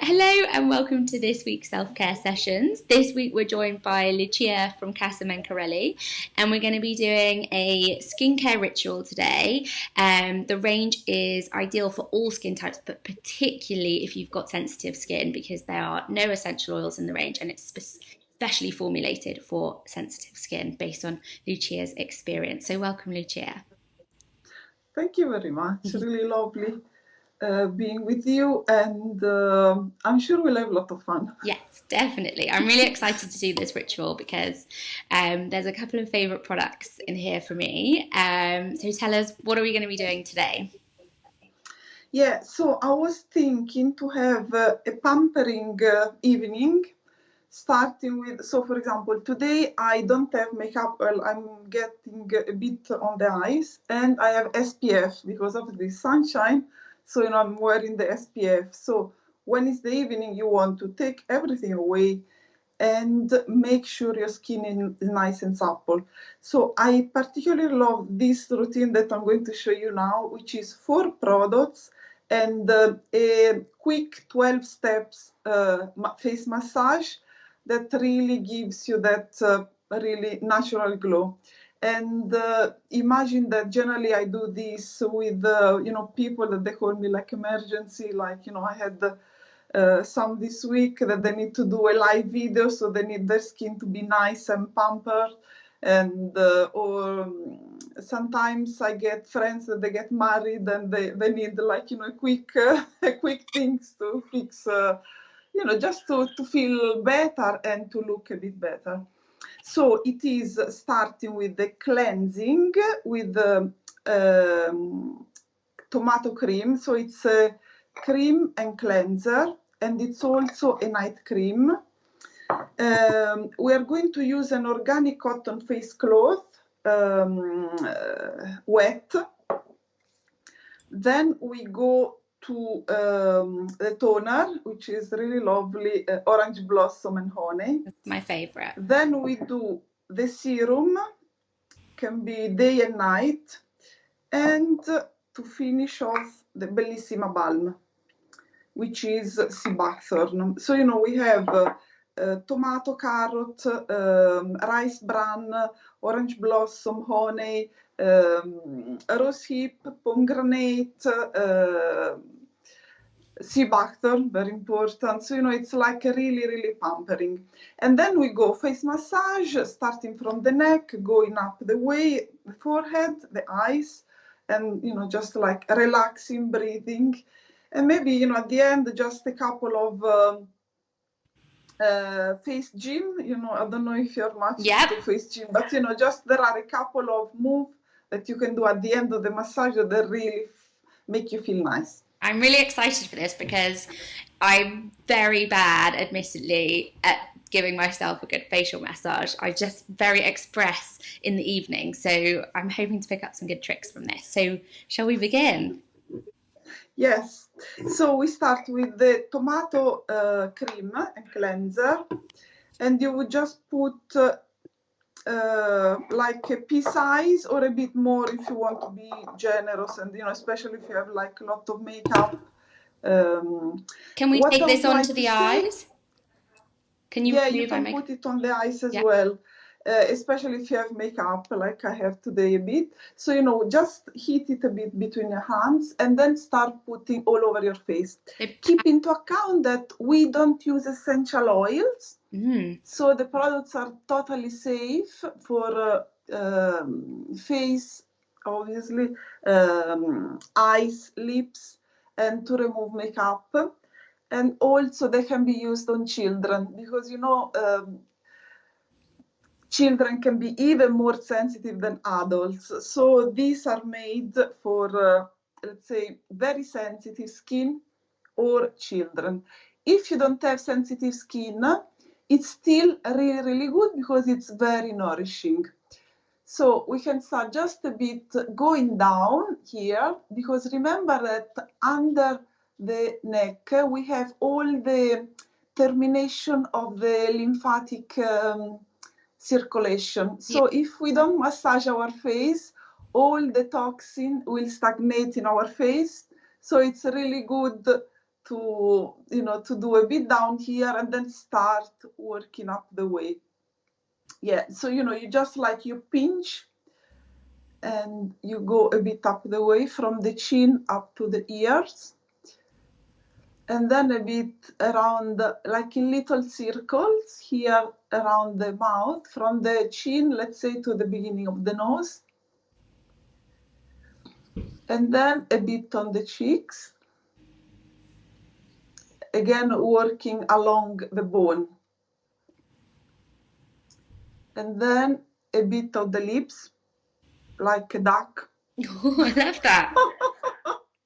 Hello and welcome to this week's self-care sessions. This week we're joined by Lucia from Casa Mencarelli and we're going to be doing a skincare ritual today. The range is ideal for all skin types, but particularly if you've got sensitive skin because there are no essential oils in the range and it's specially formulated for sensitive skin based on Lucia's experience. So welcome, Lucia. Thank you very much. Really lovely being with you, and I'm sure we'll have a lot of fun. Yes, definitely. I'm really excited to do this ritual because there's a couple of favourite products in here for me. So tell us, what are we going to be doing today? Yeah, so I was thinking to have a pampering evening, starting with, so for example, today I don't have makeup, well, I'm getting a bit on the eyes, and I have SPF because of the sunshine. So, I'm wearing the SPF. So when it's the evening, you want to take everything away and make sure your skin is nice and supple. So I particularly love this routine that I'm going to show you now, which is 4 products and a quick 12 steps face massage that really gives you that really natural glow. And imagine that generally I do this with, people that they call me like emergency, like, I had some this week that they need to do a live video, so they need their skin to be nice and pampered. And or sometimes I get friends that they get married and they need like, quick things to fix, just to feel better and to look a bit better. So it is starting with the cleansing with the tomato cream. So it's a cream and cleanser, and it's also a night cream. We are going to use an organic cotton face cloth, wet. Then we go to the toner, which is really lovely, orange blossom and honey. That's my favorite. Then we do the serum, can be day and night, and to finish off the Bellissima Balm, which is sea buckthorn. So, we have tomato, carrot, rice bran, orange blossom, honey, rose hip, pomegranate, sea buckthorn, very important. So, it's like a really, really pampering. And then we go face massage, starting from the neck, going up the way, the forehead, the eyes, and, just like relaxing, breathing. And maybe, at the end, just a couple of face gym. I don't know if you're much into face gym, but, just there are a couple of moves that you can do at the end of the massage that really make you feel nice. I'm really excited for this because I'm very bad, admittedly, at giving myself a good facial massage. I just very express in the evening, so I'm hoping to pick up some good tricks from this. So shall we begin? Yes, so we start with the tomato cream and cleanser, and you would just put like a pea size or a bit more if you want to be generous, and especially if you have like a lot of makeup. Can we take this onto the eyes? Can you? Yeah, you can put it on the eyes as well. Especially if you have makeup like I have today a bit. So, just heat it a bit between your hands and then start putting all over your face. Keep into account that we don't use essential oils. So the products are totally safe for face, obviously, eyes, lips, and to remove makeup. And also they can be used on children because, children can be even more sensitive than adults. So these are made for, let's say, very sensitive skin or children. If you don't have sensitive skin, it's still really, really good because it's very nourishing. So we can start just a bit going down here, because remember that under the neck we have all the termination of the lymphatic circulation. So if we don't massage our face, all the toxin will stagnate in our face. So it's really good to, you know, to do a bit down here and then start working up the way. Yeah, so, you know, you just like you pinch and you go a bit up the way from the chin up to the ears. And then a bit around, like in little circles here around the mouth, from the chin, let's say, to the beginning of the nose. And then a bit on the cheeks. Again, working along the bone. And then a bit of the lips, like a duck. Oh, I love that.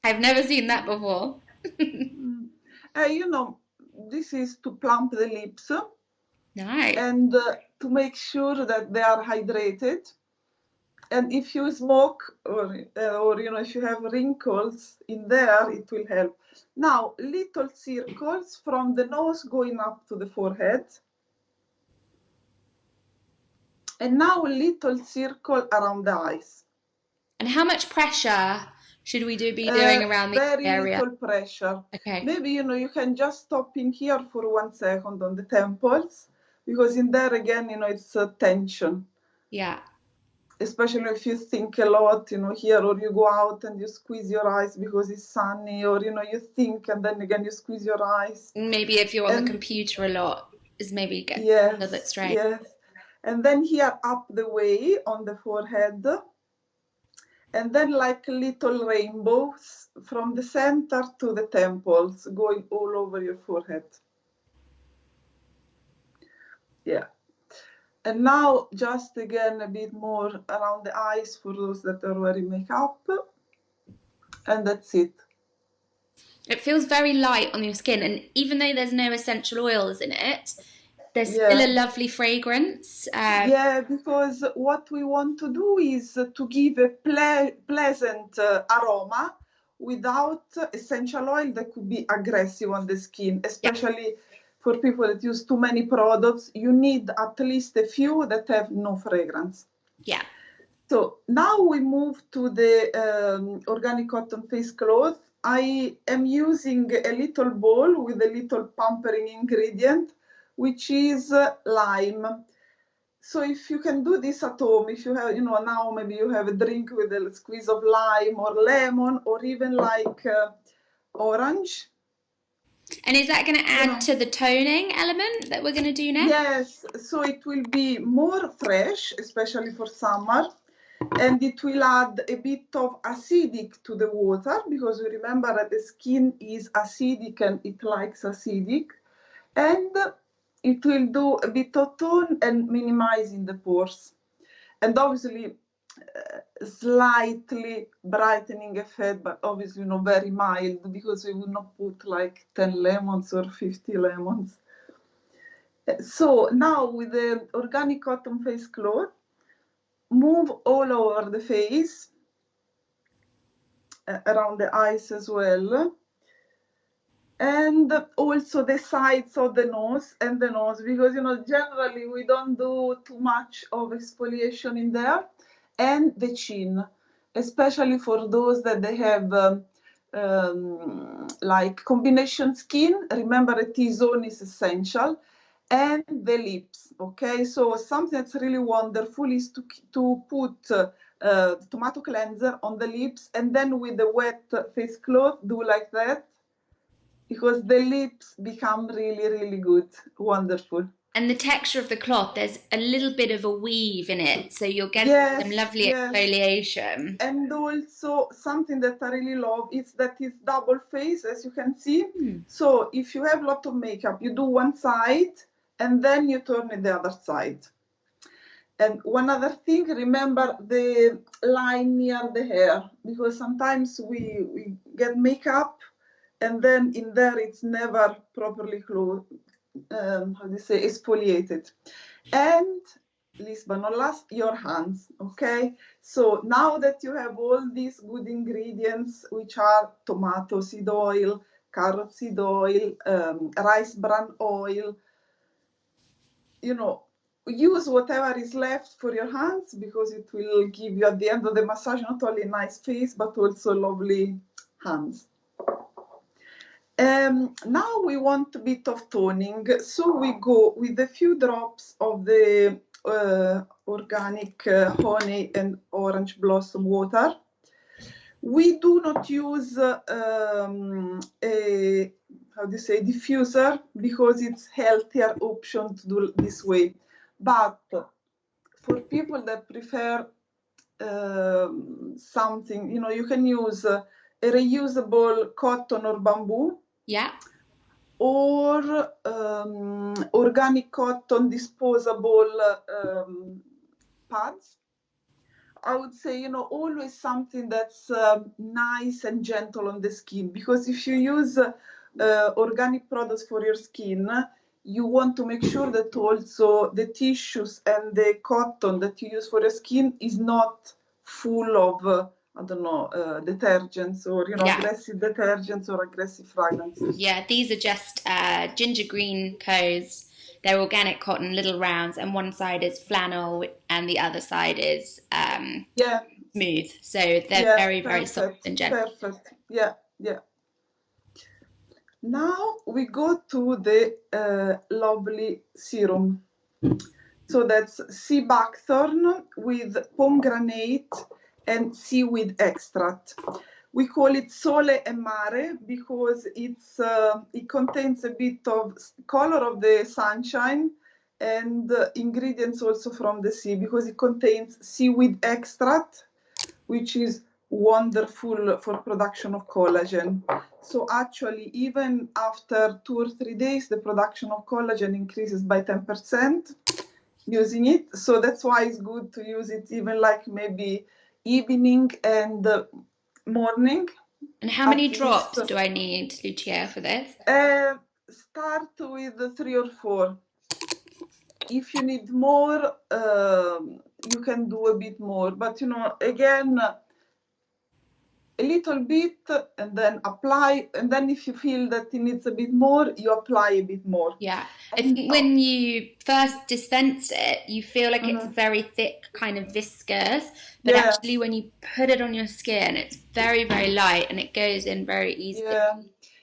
I've never seen that before. You know, this is to plump the lips. Nice. And to make sure that they are hydrated. And if you smoke or you know, if you have wrinkles in there, it will help. Now, little circles from the nose going up to the forehead. And now a little circle around the eyes. And how much pressure should we be doing around the very area? Little pressure. Okay. Maybe, you know, you can just stop in here for 1 second on the temples, because in there again, you know, it's tension. Yeah. Especially if you think a lot, you know, here, or you go out and you squeeze your eyes because it's sunny, or, you know, you think and then again you squeeze your eyes. Maybe if you're on the computer a lot, is maybe get a little bit straight. Yes. And then here up the way on the forehead. And then like little rainbows from the center to the temples, going all over your forehead. Yeah. And now just again a bit more around the eyes for those that are wearing makeup. And that's it. It feels very light on your skin, and even though there's no essential oils in it, there's still a lovely fragrance. Yeah, because what we want to do is to give a pleasant aroma without essential oil that could be aggressive on the skin, especially for people that use too many products. You need at least a few that have no fragrance. Yeah. So now we move to the organic cotton face cloth. I am using a little bowl with a little pampering ingredient, which is lime. So if you can do this at home, if you have, you know, now maybe you have a drink with a squeeze of lime or lemon, or even like orange. And is that going to add to the toning element that we're going to do next? Yes, so it will be more fresh, especially for summer. And it will add a bit of acidic to the water, because we remember that the skin is acidic and it likes acidic. And it will do a bit of tone and minimizing the pores. And obviously, slightly brightening effect, but obviously not very mild, because we would not put like 10 lemons or 50 lemons. So now with the organic cotton face cloth, move all over the face, around the eyes as well, and also the sides of the nose and the nose, because, you know, generally we don't do too much of exfoliation in there, and the chin, especially for those that they have like combination skin. Remember, a T-zone is essential. And the lips, okay? So something that's really wonderful is to put tomato cleanser on the lips, and then with the wet face cloth, do like that, because the lips become really, really good, wonderful. And the texture of the cloth, there's a little bit of a weave in it, so you'll get some lovely exfoliation. And also something that I really love is that it's double face, as you can see. So if you have a lot of makeup, you do one side, and then you turn it the other side. And one other thing, remember the line near the hair, because sometimes we get makeup and then in there it's never properly exfoliated. And last but not last, your hands, okay? So now that you have all these good ingredients, which are tomato seed oil, carrot seed oil, rice bran oil, you know, use whatever is left for your hands, because it will give you at the end of the massage not only a nice face but also lovely hands. Now we want a bit of toning, so we go with a few drops of the organic honey and orange blossom water. We do not use a how do you say, diffuser, because it's healthier option to do this way. But for people that prefer something, you know, you can use a reusable cotton or bamboo. Yeah. Or organic cotton disposable pads. I would say, you know, always something that's nice and gentle on the skin, because if you use organic products for your skin, you want to make sure that also the tissues and the cotton that you use for your skin is not full of I don't know, detergents or, you know, aggressive detergents or aggressive fragrances. Yeah, these are just ginger green co's. They're organic cotton, little rounds, and one side is flannel and the other side is smooth. So they're very, very soft and gentle. Perfect. Yeah, yeah. Now we go to the lovely serum. So that's sea buckthorn with pomegranate and seaweed extract. We call it sole e mare because it contains a bit of color of the sunshine and ingredients also from the sea, because it contains seaweed extract, which is wonderful for production of collagen. So actually, even after 2 or 3 days, the production of collagen increases by 10% using it. So that's why it's good to use it even like maybe evening and morning. And how many drops do I need, Lucia, for this? Start with 3 or 4. If you need more, you can do a bit more. But, you know, again, a little bit and then apply. And then if you feel that it needs a bit more, you apply a bit more. Yeah. I think when you first dispense it, you feel like it's very thick, kind of viscous. But actually when you put it on your skin, it's very, very light and it goes in very easily.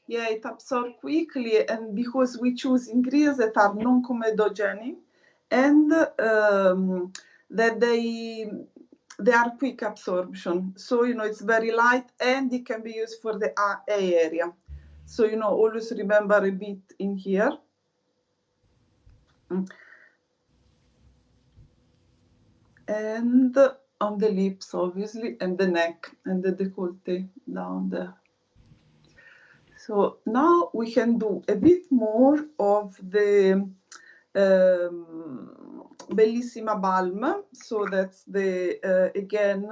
Yeah, it absorbs quickly. And because we choose ingredients that are non-comedogenic and that they are quick absorption. So, you know, it's very light and it can be used for the eye area. So, you know, always remember a bit in here. And on the lips, obviously, and the neck and the décolleté down there. So now we can do a bit more of the Bellissima Balm. So that's the, again,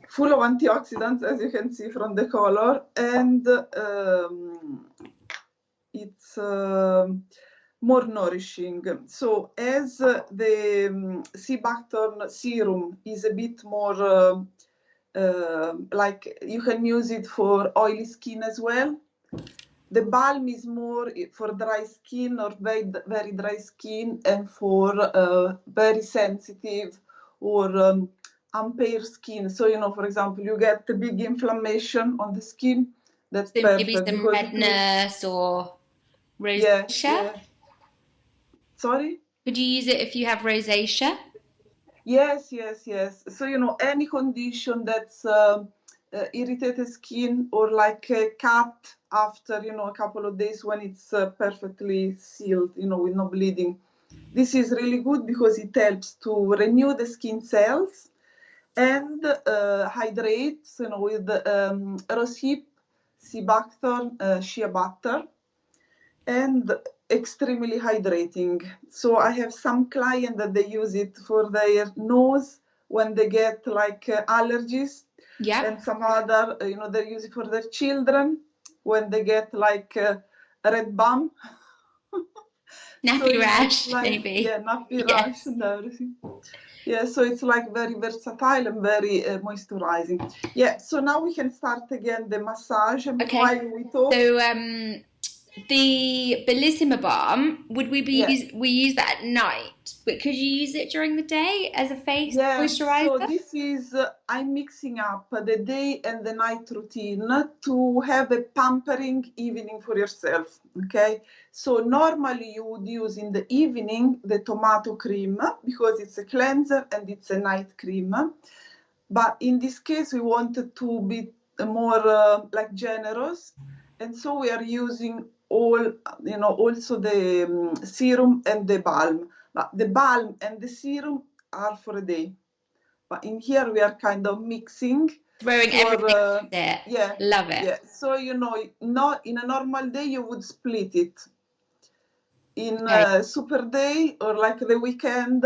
full of antioxidants, as you can see from the color. And it's more nourishing. So as the sea buckthorn serum is a bit more like you can use it for oily skin as well. The balm is more for dry skin or very, very dry skin and for very sensitive or impaired skin. So, you know, for example, you get a big inflammation on the skin. That's so perfect. Maybe some redness or rosacea? Yeah. Sorry? Could you use it if you have rosacea? Yes. So, you know, any condition that's irritated skin or like a cut after, you know, a couple of days when it's perfectly sealed, you know, with no bleeding. This is really good because it helps to renew the skin cells and hydrates, you know, with rosehip, sea buckthorn, shea butter, and extremely hydrating. So I have some clients that they use it for their nose when they get like allergies. Yeah. And some other, you know, they use it for their children when they get like a red bum. Nappy rash, like, maybe. Yeah, nappy rash and everything. Yeah, so it's like very versatile and very moisturizing. Yeah, so now we can start again the massage. And okay. while we talk. So the bellissima balm, would we be Yeah. we use that at night? But could you use it during the day as a face Yeah, so moisturizer? this is, I'm mixing up the day and the night routine to have a pampering evening for yourself, okay? So normally you would use in the evening the tomato cream because it's a cleanser and it's a night cream. But in this case, we wanted to be more like generous. And so we are using all, also the serum and the balm. But the balm and the serum are for a day. But in here we are kind of mixing Throwing for, everything in it. yeah, Love it. yeah. So, not in a normal day, you would split it. In Okay. a super day or like the weekend,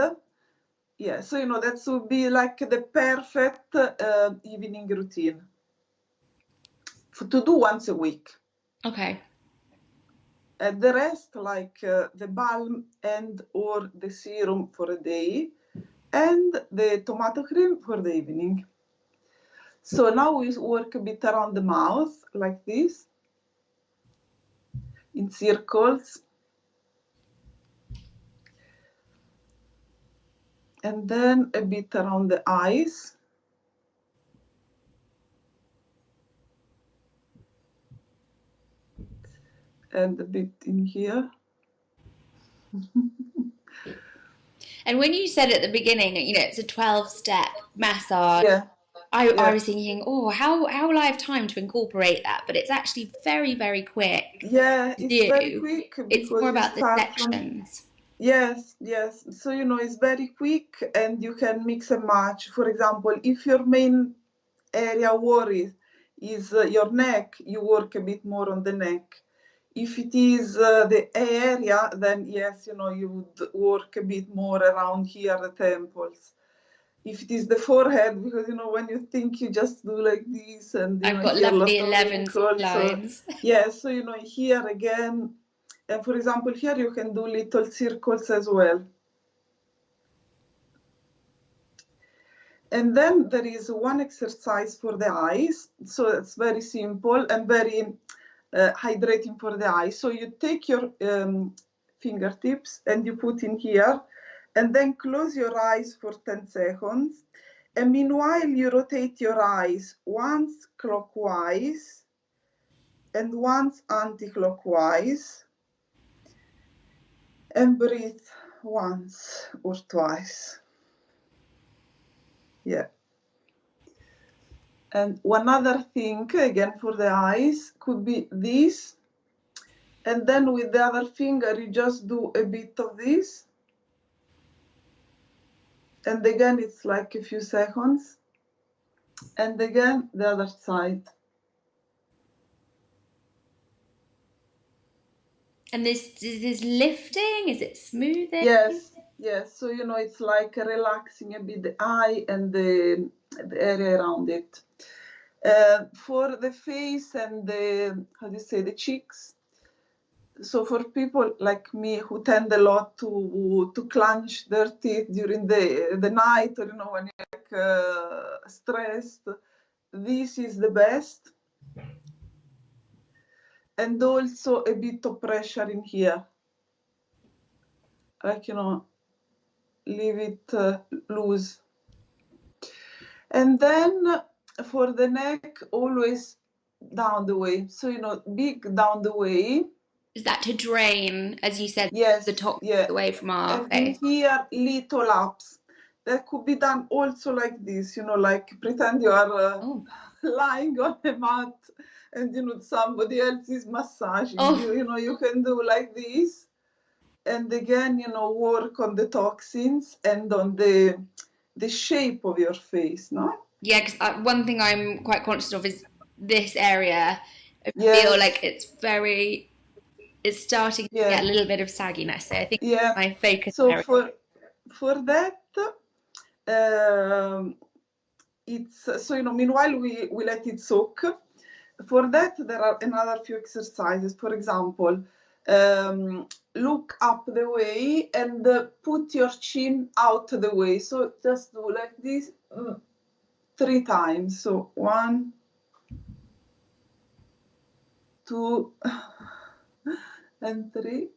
yeah. So, that would be like the perfect evening routine to do once a week. Okay. And the rest, like the balm and or the serum for a day, and the tomato cream for the evening. So now we work a bit around the mouth, like this, in circles. And then a bit around the eyes. And a bit in here. And when you said at the beginning, it's a 12-step massage, Yeah, I yeah. was thinking, oh, how will I have time to incorporate that? But it's actually very, very quick Yeah, to it's very do. quick It's because more you about the start from, sections. yes, yes. So, it's very quick and you can mix and match. For example, if your main area worry is your neck, you work a bit more on the neck. If it is the area, then yes, you would work a bit more around here, the temples. If it is the forehead, because when you think you just do like this, and I've got here a lovely lot of 11 wrinkles. So lines. yeah, so here again, and for example, here you can do little circles as well. And then there is one exercise for the eyes. So it's very simple and very hydrating for the eyes. So you take your fingertips and you put in here, and then close your eyes for 10 seconds. And meanwhile, you rotate your eyes once clockwise and once anti-clockwise, and breathe once or twice. Yeah. And one other thing, again, for the eyes, could be this. And then with the other finger, you just do a bit of this. And again, it's like a few seconds. And again, the other side. And is this lifting? Is it smoothing? Yes, yes. So, it's like relaxing a bit the eye and the area around it. For the face and the cheeks. So for people like me who tend a lot to clench their teeth during the night, or when you're like stressed, this is the best. And also a bit of pressure in here, like leave it loose. And then for the neck, always down the way. So big down the way. Is that to drain, as you said, Yes, the toxins yeah. away from our And in face? here, little ups. That could be done also like this, like pretend you are Oh. lying on a mat and somebody else is massaging Oh. you can do like this. And again, work on the toxins and on the shape of your face, no? Yeah, because one thing I'm quite conscious of is this area. I feel like Yes, it's starting to yeah, get a little bit of sagginess. So I think yeah. my focus So area. for that, it's so meanwhile we let it soak. For that, there are another few exercises. For example, look up the way and put your chin out the way. So just do like this 3 times. So 1, 2, and three.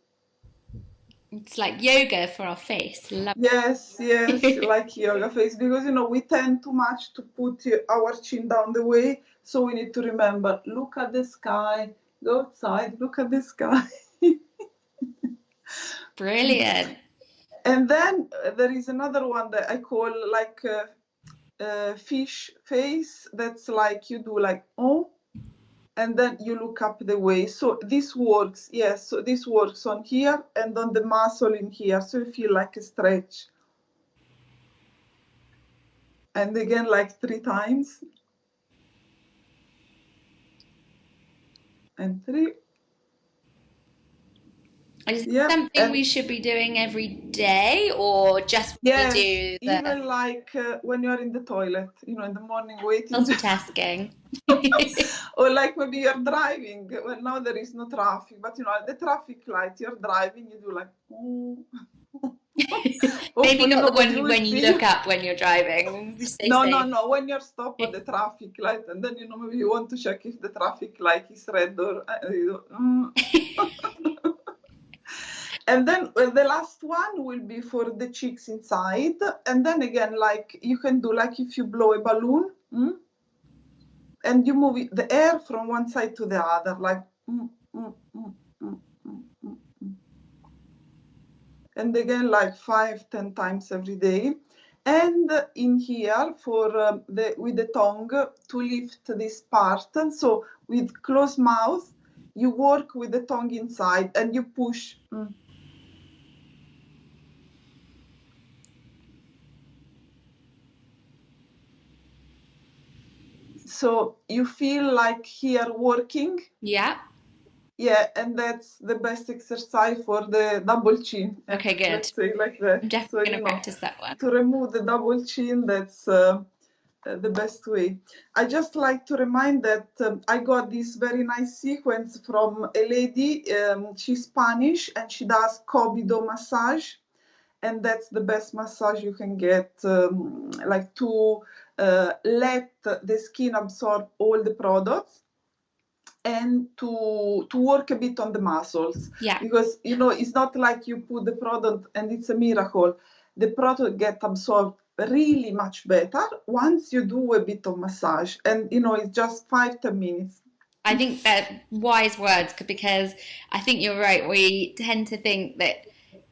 It's like yoga for our face. Love Yes, yes, it. like yoga face, because we tend too much to put our chin down the way, so we need to remember, look at the sky, go outside, look at the sky. Brilliant. And then there is another one that I call like fish face. That's like you do like, oh, and then you look up the way. So this works, yes, so this works on here and on the muscle in here, so you feel like a stretch. And again, like 3 times. And three. Is it Yeah, something and we should be doing every day or just when we yes, do the even like when you're in the toilet, in the morning waiting, multitasking? or like maybe you're driving. Well, now there is no traffic, but at the traffic light, you're driving, you do like, oh. Maybe Hopefully not the nobody one will when you see you. look up when you're driving. Stay No, no, safe. no. When you're stopped at the traffic light, and then maybe you want to check if the traffic light is red or And then the last one will be for the cheeks inside. And then again, like you can do like if you blow a balloon, and you move the air from one side to the other, like. And again, like 5-10 times every day. And in here, for with the tongue to lift this part. And so with closed mouth, you work with the tongue inside and you push. So you feel like here working. Yeah. Yeah, and that's the best exercise for the double chin. Okay, good. Let's say like that. I'm So, definitely going to practice that one. to remove the double chin, that's the best way. I just like to remind that I got this very nice sequence from a lady. She's Spanish and she does Cobido massage. And that's the best massage you can get, like to let the skin absorb all the products and to work a bit on the muscles. Yeah. Because it's not like you put the product and it's a miracle. The product get absorbed really much better once you do a bit of massage, and it's just 5-10 minutes. I think that wise words because I think you're right. We tend to think that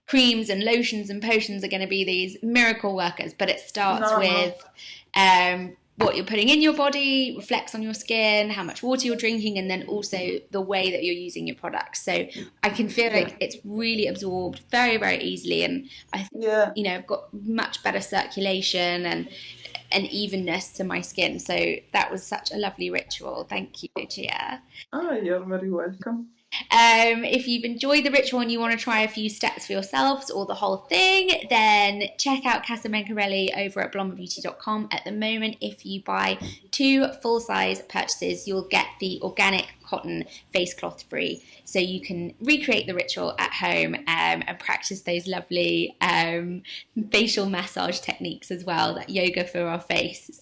creams and lotions and potions are going to be these miracle workers, but it starts No, no. with what you're putting in your body, reflects on your skin, how much water you're drinking, and then also the way that you're using your products. So I can feel Yeah. like it's really absorbed very, very easily, and I think Yeah. I've got much better circulation and evenness to my skin. So that was such a lovely ritual. Thank you, Lucia. You're very welcome. If you've enjoyed the ritual and you want to try a few steps for yourselves or the whole thing, then check out Casa Mencarelli over at blondebeauty.com. At the moment, if you buy 2 full-size purchases, you'll get the organic cotton face cloth free. So you can recreate the ritual at home and practice those lovely facial massage techniques as well, that yoga for our face.